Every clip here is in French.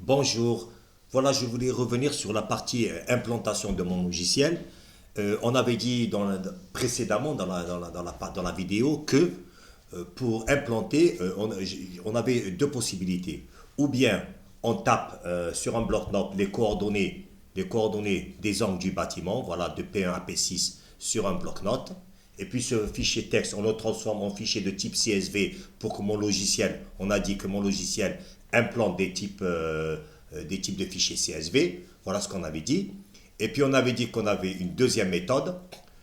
Bonjour. Voilà, je voulais revenir sur la partie implantation de mon logiciel. On avait dit précédemment dans la vidéo que pour implanter, on avait deux possibilités. Ou bien on tape sur un bloc-notes les coordonnées des angles du bâtiment, voilà, de P1 à P6 sur un bloc-notes. Et puis ce fichier texte, on le transforme en fichier de type CSV pour que mon logiciel, on a dit que mon logiciel implante des types de fichiers CSV. Voilà ce qu'on avait dit. Et puis on avait dit qu'on avait une deuxième méthode.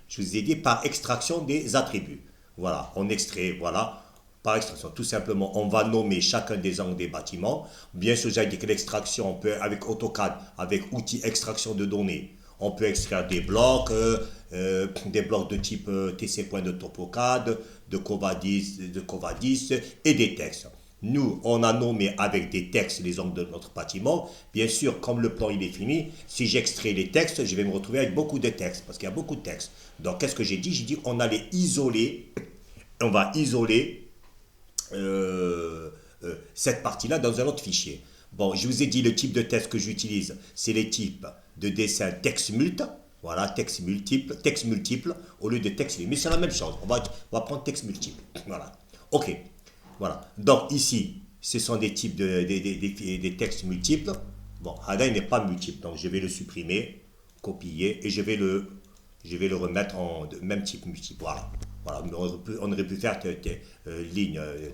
Je vous ai dit par extraction des attributs. Voilà, on extrait, voilà, par extraction. Tout simplement, on va nommer chacun des angles des bâtiments. Bien sûr, j'ai dit que l'extraction, on peut, avec AutoCAD, avec outil extraction de données, on peut extraire des blocs de type TC point de TopoCAD, de Covadis et des textes. Nous, on a nommé avec des textes les angles de notre bâtiment. Bien sûr, comme le plan il est fini, si j'extrais les textes, je vais me retrouver avec beaucoup de textes, parce qu'il y a beaucoup de textes. Donc, qu'est-ce que j'ai dit? J'ai dit on allait isoler, on va isoler cette partie-là dans un autre fichier. Bon, je vous ai dit le type de texte que j'utilise, c'est les types de dessin texte mult, voilà, texte multiple, au lieu de texte libre. Mais c'est la même chose, on va prendre texte multiple, voilà. Ok. Voilà. Donc ici, ce sont des types des textes multiples. Bon, là, il n'est pas multiple, donc je vais le supprimer, copier, et je vais le remettre en même type multiple. Voilà. Voilà. On aurait pu faire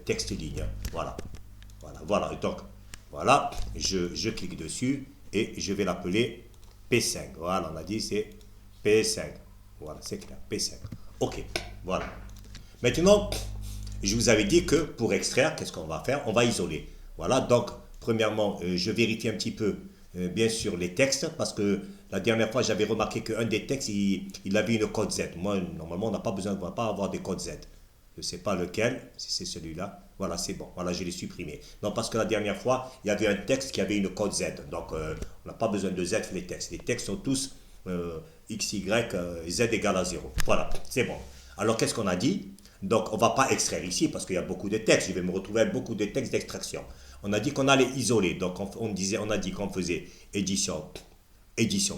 texte ligne. Voilà. Voilà. Donc, voilà, je clique dessus et je vais l'appeler P5. Voilà, on a dit c'est P5. Voilà, c'est clair, P5. Ok, voilà. Maintenant, je vous avais dit que pour extraire, qu'est-ce qu'on va faire? On va isoler. Voilà, donc, premièrement, je vérifie un petit peu, bien sûr, les textes, parce que la dernière fois, j'avais remarqué qu'un des textes, il avait une code Z. Moi, normalement, on n'a pas besoin, on ne va pas avoir des codes Z. Je ne sais pas lequel, si c'est celui-là. Voilà, c'est bon. Voilà, je l'ai supprimé. Non, parce que la dernière fois, il y avait un texte qui avait une code Z. Donc, on n'a pas besoin de Z pour les textes. Les textes sont tous X, Y, Z égale à 0. Voilà, c'est bon. Alors, qu'est-ce qu'on a dit? Donc, on ne va pas extraire ici parce qu'il y a beaucoup de textes. Je vais me retrouver avec beaucoup de textes d'extraction. On a dit qu'on allait isoler. Donc, on a dit qu'on faisait édition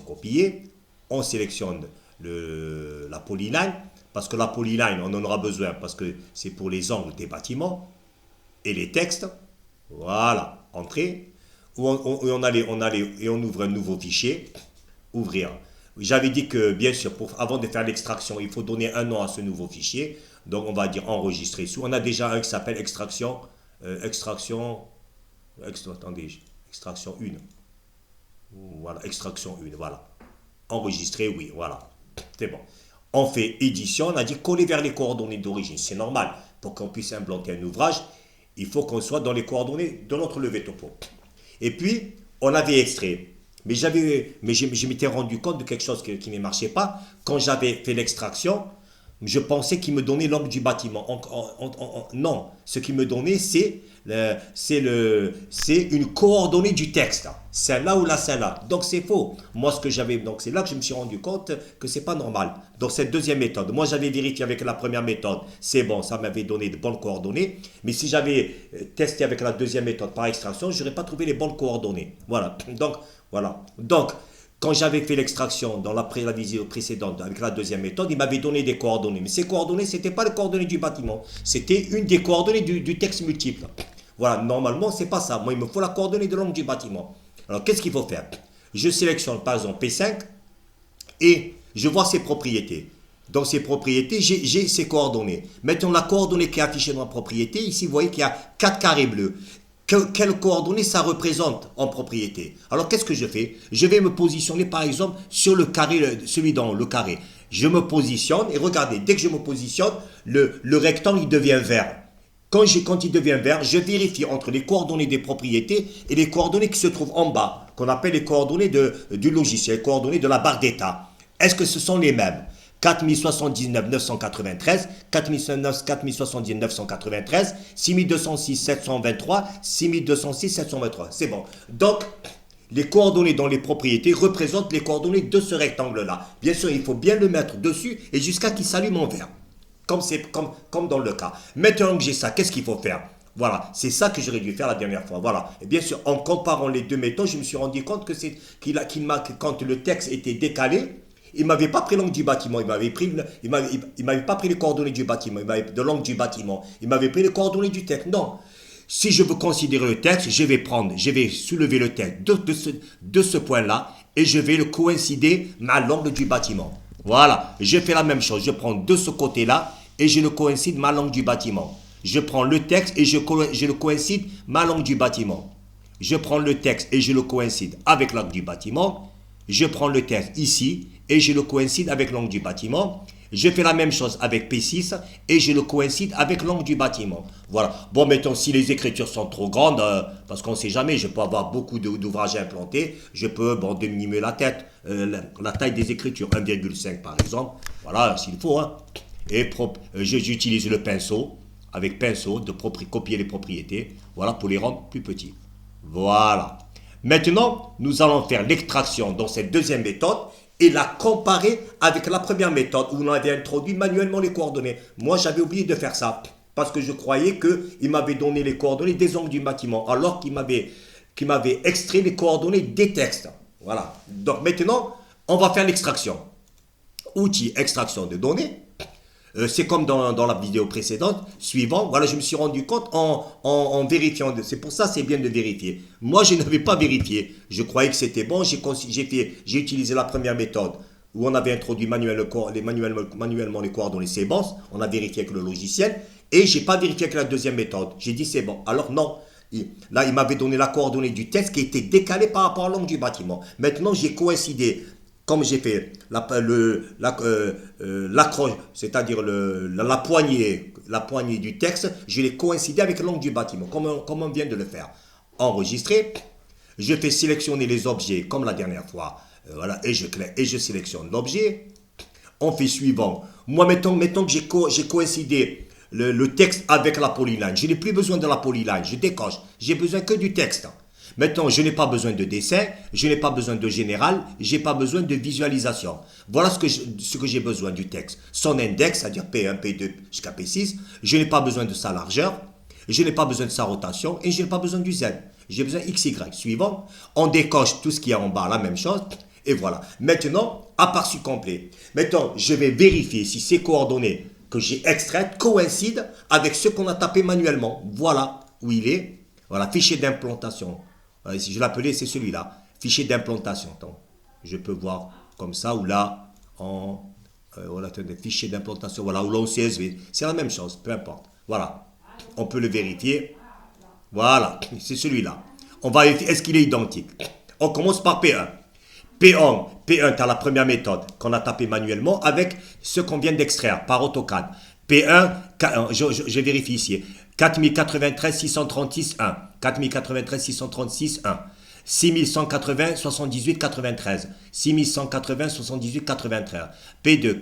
copier. On sélectionne la polyline parce que la polyline, on en aura besoin parce que c'est pour les angles des bâtiments et les textes. Voilà, entrée. On allait et on ouvre un nouveau fichier. Ouvrir. J'avais dit que, bien sûr, avant de faire l'extraction, il faut donner un nom à ce nouveau fichier. Donc, on va dire enregistrer sous. On a déjà un qui s'appelle extraction 1. Voilà, extraction 1, voilà. Enregistrer, oui, voilà. C'est bon. On fait édition, on a dit coller vers les coordonnées d'origine. C'est normal. Pour qu'on puisse implanter un ouvrage, il faut qu'on soit dans les coordonnées de notre levée topo. Et puis, on avait extrait. Mais je m'étais rendu compte de quelque chose qui ne marchait pas. Quand j'avais fait l'extraction, je pensais qu'il me donnait l'angle du bâtiment. Non, ce qu'il me donnait, c'est une coordonnée du texte. Celle-là ou celle-là. Donc c'est faux. Moi, ce que j'avais, donc c'est là que je me suis rendu compte que c'est pas normal. Donc cette deuxième méthode, moi j'avais vérifié avec la première méthode, c'est bon, ça m'avait donné de bonnes coordonnées. Mais si j'avais testé avec la deuxième méthode par extraction, je n'aurais pas trouvé les bonnes coordonnées. Voilà. Donc, quand j'avais fait l'extraction dans la vidéo précédente avec la deuxième méthode, il m'avait donné des coordonnées. Mais ces coordonnées, ce n'étaient pas les coordonnées du bâtiment. C'était une des coordonnées du texte multiple. Voilà, normalement, ce n'est pas ça. Moi, il me faut la coordonnée de l'angle du bâtiment. Alors, qu'est-ce qu'il faut faire? Je sélectionne par exemple P5 et je vois ses propriétés. Dans ces propriétés, j'ai ces coordonnées. Maintenant, la coordonnée qui est affichée dans la propriété, ici, vous voyez qu'il y a 4 carrés bleus. Quelles coordonnées ça représente en propriété? Alors qu'est-ce que je fais? Je vais me positionner par exemple sur le carré, celui dans le carré. Je me positionne et regardez, dès que je me positionne, le rectangle il devient vert. Quand il devient vert, je vérifie entre les coordonnées des propriétés et les coordonnées qui se trouvent en bas, qu'on appelle les coordonnées du logiciel, les coordonnées de la barre d'état. Est-ce que ce sont les mêmes? 4079 993, 4079 993, 6206 723, 6206 723. C'est bon. Donc, les coordonnées dans les propriétés représentent les coordonnées de ce rectangle-là. Bien sûr, il faut bien le mettre dessus et jusqu'à qu'il s'allume en vert. Comme dans le cas. Maintenant que j'ai ça, qu'est-ce qu'il faut faire? Voilà, c'est ça que j'aurais dû faire la dernière fois. Voilà. Et bien sûr, en comparant les deux méthodes, je me suis rendu compte que quand le texte était décalé, il m'avait pas pris l'angle du bâtiment, il m'avait pas pris les coordonnées du bâtiment, de l'angle du bâtiment, il m'avait pris les coordonnées du texte. Non. Si je veux considérer le texte, je vais soulever le texte de ce point-là et je vais le coïncider à l'angle du bâtiment. Voilà, je fais la même chose. Je prends de ce côté-là et je le coïncide à l'angle du bâtiment. Je prends le texte et je le coïncide à l'angle du bâtiment. Je prends le texte et je le coïncide avec l'angle du bâtiment. Je prends le texte ici et je le coïncide avec l'angle du bâtiment. Je fais la même chose avec P6 et je le coïncide avec l'angle du bâtiment. Voilà. Bon, mettons, si les écritures sont trop grandes, parce qu'on ne sait jamais, je peux avoir beaucoup d'ouvrages implantés, je peux diminuer la tête, la taille des écritures, 1,5 par exemple. Voilà, s'il faut. Hein. Et j'utilise le pinceau, avec pinceau, copier les propriétés, voilà, pour les rendre plus petits. Voilà. Maintenant, nous allons faire l'extraction dans cette deuxième méthode et la comparer avec la première méthode où on avait introduit manuellement les coordonnées. Moi, j'avais oublié de faire ça parce que je croyais qu'il m'avait donné les coordonnées des angles du bâtiment alors qu'il m'avait extrait les coordonnées des textes. Voilà. Donc maintenant, on va faire l'extraction. Outil extraction de données. C'est comme dans la vidéo précédente, suivant, voilà, je me suis rendu compte en vérifiant, c'est pour ça c'est bien de vérifier. Moi, je n'avais pas vérifié, je croyais que c'était bon, j'ai utilisé la première méthode où on avait introduit manuellement les coordonnées, c'est bon, on a vérifié avec le logiciel, et j'ai pas vérifié avec la deuxième méthode, j'ai dit c'est bon, alors non. Là, il m'avait donné la coordonnée du texte qui était décalée par rapport à l'angle du bâtiment. Maintenant, j'ai coïncidé. Comme j'ai fait l'accroche, c'est-à-dire la poignée du texte, je l'ai coïncidé avec l'angle du bâtiment, comme on vient de le faire. Enregistrer, je fais sélectionner les objets comme la dernière fois, voilà, et je sélectionne l'objet. On fait suivant. Moi, mettons que j'ai coïncidé le texte avec la polyline. Je n'ai plus besoin de la polyline, je décoche. J'ai besoin que du texte. Maintenant, je n'ai pas besoin de dessin, je n'ai pas besoin de général, je n'ai pas besoin de visualisation. Voilà ce que j'ai besoin du texte. Son index, c'est-à-dire P1, P2 jusqu'à P6. Je n'ai pas besoin de sa largeur, je n'ai pas besoin de sa rotation et je n'ai pas besoin du Z. J'ai besoin XY. Suivant, on décoche tout ce qui est en bas, la même chose. Et voilà. Maintenant, aperçu complet. Maintenant, je vais vérifier si ces coordonnées que j'ai extraites coïncident avec ce qu'on a tapé manuellement. Voilà où il est. Voilà, fichier d'implantation. Si je l'appelais, c'est celui-là. Fichier d'implantation. Je peux voir comme ça ou là, voilà, fichier d'implantation, voilà, ou là au CSV. C'est la même chose, peu importe. Voilà, on peut le vérifier. Voilà, c'est celui-là. On va vérifier, est-ce qu'il est identique? On commence par P1. P1, tu as la première méthode qu'on a tapé manuellement avec ce qu'on vient d'extraire par AutoCAD. P1, je vérifie ici. 4093 636 1, 4093 636 1, 6180 78 93, 6180 78 93. P2,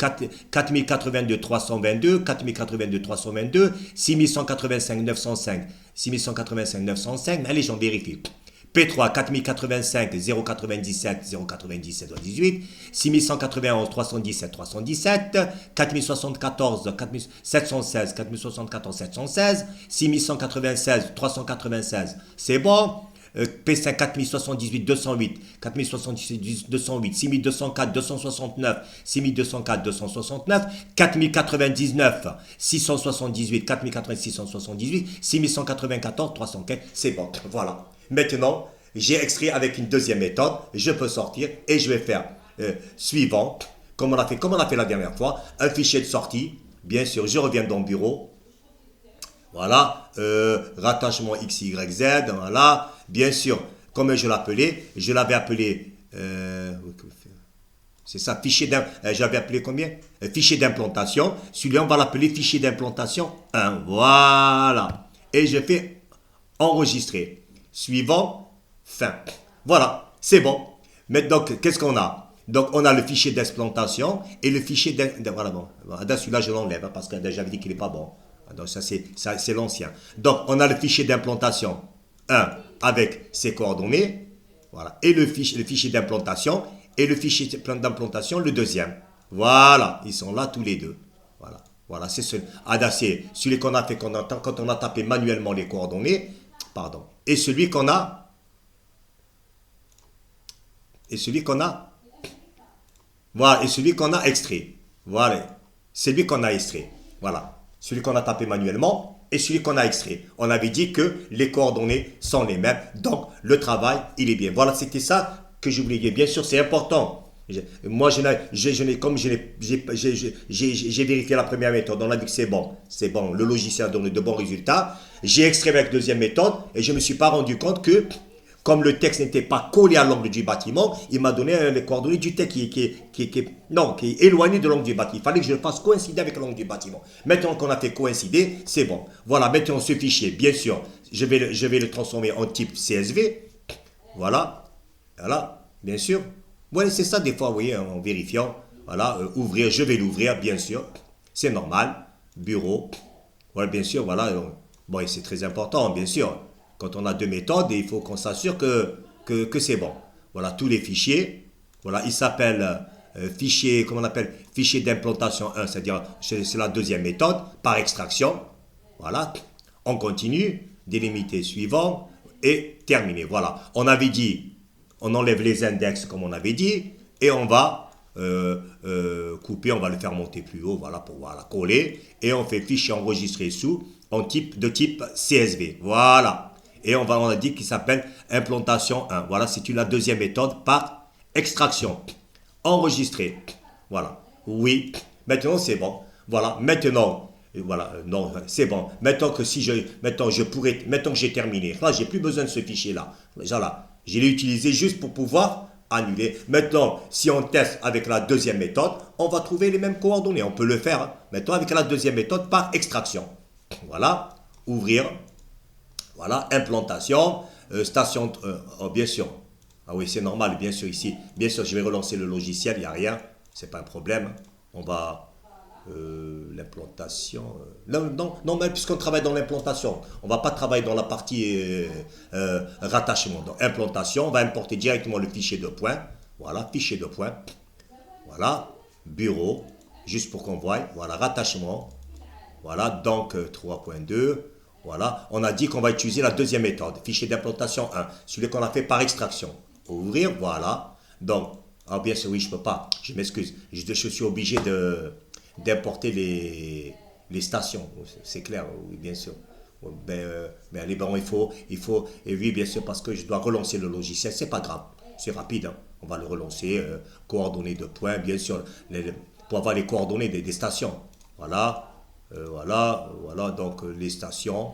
4082 322, 4082 322, 6185 905, 6185 905. Allez, j'en vérifie. P3, 4085 097 097 18, 6191 317 317, 4074 716 4074 716, 6196 396, c'est bon. P5 4078 208, 4078 208, 6204 269, 6204 269, 4099 678, 4098 678, 6194 304, c'est bon, voilà. Maintenant, j'ai extrait avec une deuxième méthode, je peux sortir et je vais faire suivant, comme on a fait la dernière fois, un fichier de sortie, bien sûr, je reviens dans le bureau. Voilà, rattachement XYZ, voilà, bien sûr, comme je l'avais appelé, c'est ça, j'avais appelé combien? Fichier d'implantation, celui-là on va l'appeler fichier d'implantation 1, voilà, et je fais enregistrer, suivant, fin, voilà, c'est bon. Maintenant, qu'est-ce qu'on a? Donc, on a le fichier d'implantation et le fichier voilà, bon, celui-là je l'enlève, parce que j'avais dit qu'il n'est pas bon. Donc ça c'est l'ancien. Donc on a le fichier d'implantation 1 avec ses coordonnées, voilà, et le fichier d'implantation et le fichier d'implantation le deuxième. Voilà, ils sont là tous les deux. Voilà, Voilà, c'est celui, c'est celui qu'on a fait quand on a tapé manuellement les coordonnées, pardon, et celui qu'on a, et celui qu'on a, voilà, et celui qu'on a extrait. Voilà, c'est lui qu'on a extrait. Voilà, celui qu'on a tapé manuellement et celui qu'on a extrait. On avait dit que les coordonnées sont les mêmes, donc le travail, il est bien. Voilà, c'était ça que je voulais dire. Bien sûr, c'est important. Moi, comme j'ai vérifié la première méthode, on a dit que c'est bon, le logiciel a donné de bons résultats. J'ai extrait avec la deuxième méthode et je ne me suis pas rendu compte que, comme le texte n'était pas collé à l'angle du bâtiment, il m'a donné les coordonnées du texte qui est éloigné de l'angle du bâtiment. Il fallait que je le fasse coïncider avec l'angle du bâtiment. Maintenant qu'on a fait coïncider, c'est bon. Voilà, maintenant ce fichier, bien sûr, je vais le transformer en type CSV. Voilà, voilà, bien sûr. Ouais, c'est ça des fois, vous voyez, en vérifiant. Voilà, ouvrir, je vais l'ouvrir, bien sûr. C'est normal. Bureau. Voilà, bien sûr, voilà. Bon, et c'est très important, bien sûr. Quand on a deux méthodes, il faut qu'on s'assure que c'est bon. Voilà, tous les fichiers. Voilà, il s'appelle fichier, comment on appelle? Fichier d'implantation 1, c'est-à-dire c'est la deuxième méthode, par extraction. Voilà, on continue, délimiter suivant et terminer. Voilà, on avait dit, on enlève les index comme on avait dit et on va couper, on va le faire monter plus haut, voilà, pour voilà, coller et on fait fichier enregistré sous en de type CSV. Voilà. Et on a dit qu'il s'appelle implantation 1. Voilà, c'est la deuxième méthode par extraction. Enregistrer. Voilà. Oui. Maintenant, c'est bon. Voilà. Maintenant, voilà. Non, c'est bon. Maintenant que j'ai terminé. Là, j'ai plus besoin de ce fichier-là. Déjà là, je l'ai utilisé juste pour pouvoir annuler. Maintenant, si on teste avec la deuxième méthode, on va trouver les mêmes coordonnées. On peut le faire maintenant avec la deuxième méthode par extraction. Voilà. Ouvrir. Voilà, implantation, station, oh, bien sûr. Ah oui, c'est normal, bien sûr, ici. Bien sûr, je vais relancer le logiciel, il n'y a rien, c'est pas un problème. On va, l'implantation, non, mais puisqu'on travaille dans l'implantation, on ne va pas travailler dans la partie rattachement. Donc, implantation, on va importer directement le fichier de points. Voilà, fichier de points. Voilà, bureau, juste pour qu'on voie. Voilà, rattachement. Voilà, donc 3.2. Voilà, on a dit qu'on va utiliser la deuxième méthode, fichier d'implantation 1, celui qu'on a fait par extraction. Ouvrir, voilà. Donc, bien sûr, oui, je ne peux pas, je m'excuse. Je suis obligé d'importer les stations, c'est clair, oui, bien sûr. Mais allez, bon, et oui, bien sûr, parce que je dois relancer le logiciel, c'est pas grave, c'est rapide, hein. On va le relancer, coordonnées de points, bien sûr, pour avoir les coordonnées des stations. Voilà. Voilà, donc les stations,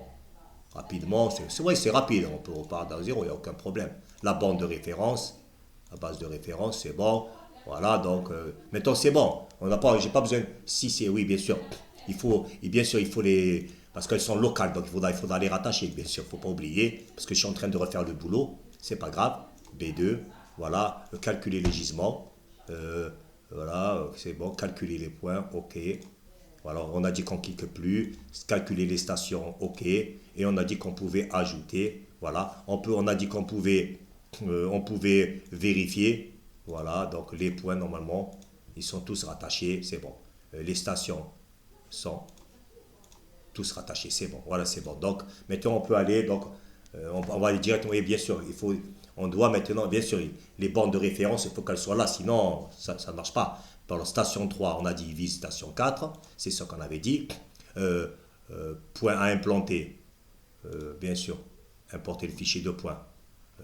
rapidement, c'est vrai, c'est rapide, on peut repartir à zéro, il n'y a aucun problème. La bande de référence, la base de référence, c'est bon. Voilà, donc maintenant c'est bon. J'ai pas besoin. Si c'est oui, bien sûr. Bien sûr, il faut les, parce qu'elles sont locales, donc il faudra les rattacher, bien sûr. Il ne faut pas oublier, parce que je suis en train de refaire le boulot. C'est pas grave. B2, voilà, calculer les gisements. Voilà, c'est bon, calculer les points, ok. Alors, on a dit qu'on ne clique plus, calculer les stations, ok, et on a dit qu'on pouvait ajouter, voilà, on a dit qu'on pouvait, on pouvait vérifier, voilà, donc les points normalement, ils sont tous rattachés, c'est bon. Les stations sont tous rattachés, c'est bon, voilà, c'est bon. Donc, maintenant on peut aller, donc, on va aller directement, et bien sûr, on doit maintenant, bien sûr, les bandes de référence, il faut qu'elles soient là, sinon ça ne marche pas. Dans la station 3, on a dit vise station 4, c'est ce qu'on avait dit. Point à implanter, bien sûr, importer le fichier de points.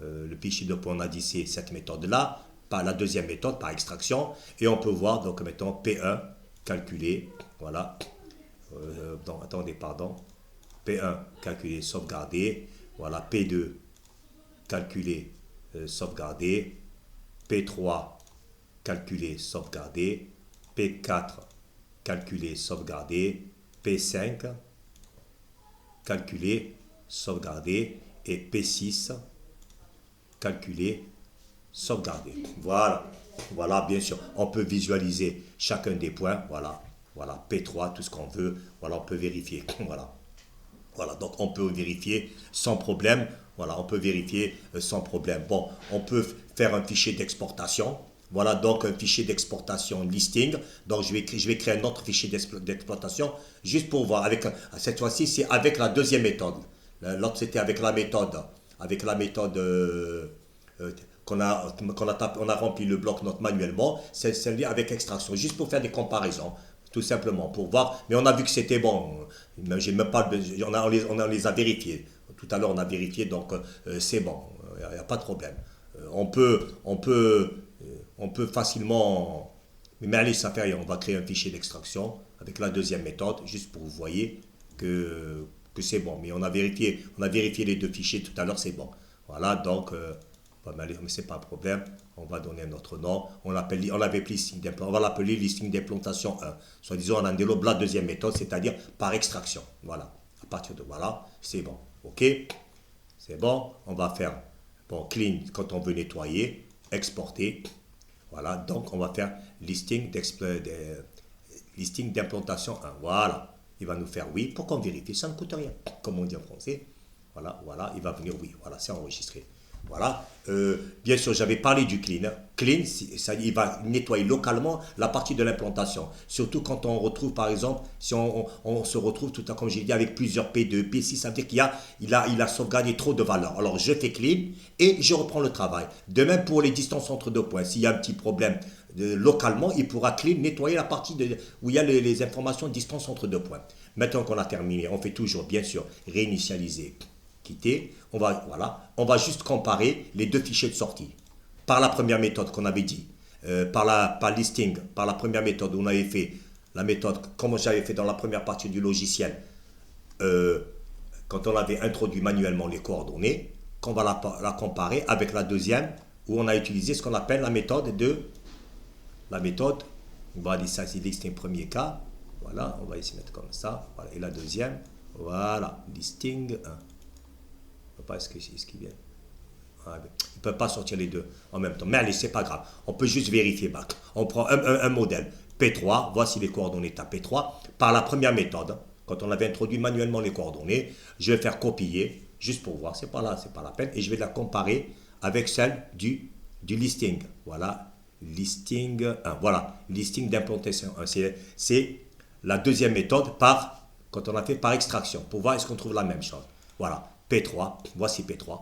Le fichier de points, on a dit c'est cette méthode-là, par la deuxième méthode, par extraction. Et on peut voir, donc mettons P1, calculer, voilà. Non, attendez, pardon. P1, calculer, sauvegarder. Voilà, P2, calculer, sauvegarder. P3, calculer, sauvegarder, P4, calculer, sauvegarder, P5, calculer, sauvegarder, et P6, calculer, sauvegarder. Voilà, voilà, bien sûr, on peut visualiser chacun des points, voilà, voilà, P3, tout ce qu'on veut, voilà, on peut vérifier, voilà. Voilà, donc on peut vérifier sans problème, voilà, on peut vérifier sans problème. Bon, on peut faire un fichier d'exportation. Voilà donc un fichier d'exportation listing. Donc je vais créer un autre fichier d'exploitation juste pour voir. Cette fois-ci, c'est avec la deuxième méthode. L'autre, c'était avec la méthode. Qu'on on a rempli le bloc-notes manuellement. C'est celle-là avec extraction, juste pour faire des comparaisons. Tout simplement, pour voir. Mais on a vu que c'était bon. J'ai même pas, on les a vérifiés. Tout à l'heure, on a vérifié, donc c'est bon. Il n'y a pas de problème. On peut facilement. Mais allez, ça fait rien. On va créer un fichier d'extraction avec la deuxième méthode, juste pour que vous voyez que c'est bon. Mais on a vérifié les deux fichiers tout à l'heure, c'est bon. Voilà, donc, mais c'est pas un problème. On va donner un autre nom. On l'avait listing d'implantation. On va l'appeler listing d'implantation 1. Soit disant, on développe la deuxième méthode, c'est-à-dire par extraction. Voilà. À partir de voilà, c'est bon. OK? C'est bon. On va faire clean quand on veut nettoyer, exporter. Voilà. Donc, on va faire listing d'implantation 1. Voilà. Il va nous faire oui pour qu'on vérifie. Ça ne coûte rien. Comme on dit en français. Voilà. Il va venir oui. Voilà. C'est enregistré. Voilà. Bien sûr, j'avais parlé du clean. Clean, il va nettoyer localement la partie de l'implantation. Surtout quand on retrouve, par exemple, si on se retrouve tout à comme j'ai dit, avec plusieurs P2, P6, ça veut dire qu'il a sauvegardé trop de valeurs. Alors, je fais clean et je reprends le travail. De même pour les distances entre deux points. S'il y a un petit problème localement, il pourra clean, nettoyer la partie où il y a les informations distance entre deux points. Maintenant qu'on a terminé, on fait toujours, bien sûr, réinitialiser. Quitter, on va juste comparer les deux fichiers de sortie. Par la première méthode qu'on avait dit, par listing, par la première méthode où on avait fait la méthode, comme j'avais fait dans la première partie du logiciel, quand on avait introduit manuellement les coordonnées, qu'on va la comparer avec la deuxième où on a utilisé ce qu'on appelle la méthode, on va dire ça, c'est listing premier cas, voilà, on va essayer de mettre comme ça, voilà, et la deuxième, voilà, listing 1. Pas ce qui vient. Il ne peut pas sortir les deux en même temps. Mais allez, c'est pas grave. On peut juste vérifier back. On prend un modèle P3. Voici les coordonnées à P3. Par la première méthode, quand on avait introduit manuellement les coordonnées, je vais faire copier, juste pour voir. C'est pas la peine. Et je vais la comparer avec celle du listing. Voilà. Listing 1. Voilà. Listing d'implantation 1. C'est la deuxième méthode quand on a fait par extraction. Pour voir est-ce qu'on trouve la même chose. Voilà. P3, voici P3,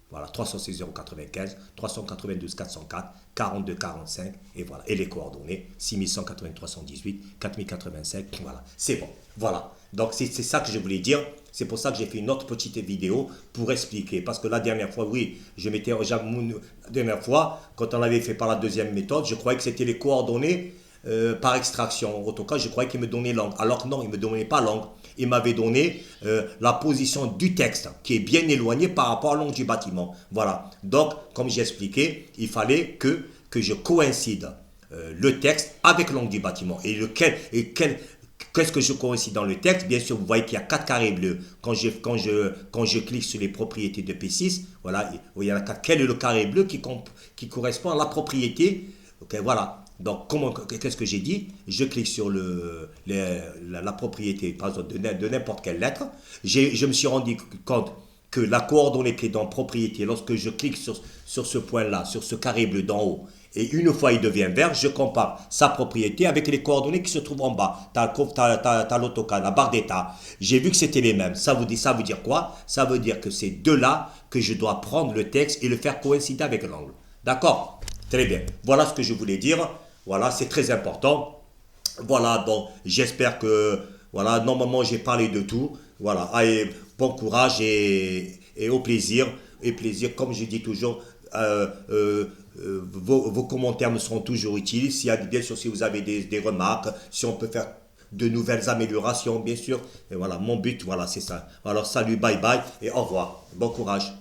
voilà, 306,095, 392, 404, 42, 45, et voilà, et les coordonnées, 6180, 318, 4085, voilà, c'est bon, voilà. Donc c'est ça que je voulais dire, c'est pour ça que j'ai fait une autre petite vidéo pour expliquer, parce que la dernière fois, oui, la dernière fois, quand on l'avait fait par la deuxième méthode, je croyais que c'était les coordonnées par extraction. En tout cas, je croyais qu'il me donnait langue, alors que non, il ne me donnait pas langue. Il m'avait donné la position du texte qui est bien éloignée par rapport à l'angle du bâtiment. Voilà. Donc, comme j'ai expliqué, il fallait que je coïncide le texte avec l'angle du bâtiment. Qu'est-ce que je coïncide dans le texte? Bien sûr, vous voyez qu'il y a 4 carrés bleus. Quand je clique sur les propriétés de P6, voilà, il y en a 4. Quel est le carré bleu qui correspond à la propriété? Ok, voilà. Donc, qu'est-ce que j'ai dit? Je clique sur la propriété, par exemple, de n'importe quelle lettre. Je me suis rendu compte que la coordonnée qui est dans propriété, lorsque je clique sur ce point-là, sur ce carré bleu d'en haut, et une fois il devient vert, je compare sa propriété avec les coordonnées qui se trouvent en bas. Tu as l'AutoCAD, la barre d'état. J'ai vu que c'était les mêmes. Ça veut dire quoi? Ça veut dire que c'est de là que je dois prendre le texte et le faire coïncider avec l'angle. D'accord? Très bien. Voilà ce que je voulais dire. Voilà, c'est très important. Voilà, donc j'espère que, voilà, normalement j'ai parlé de tout. Voilà, allez, bon courage et au plaisir. Et plaisir, comme je dis toujours, vos commentaires me seront toujours utiles. Bien sûr, si vous avez des remarques, si on peut faire de nouvelles améliorations, bien sûr. Et voilà, mon but, voilà, c'est ça. Alors, salut, bye bye et au revoir. Bon courage.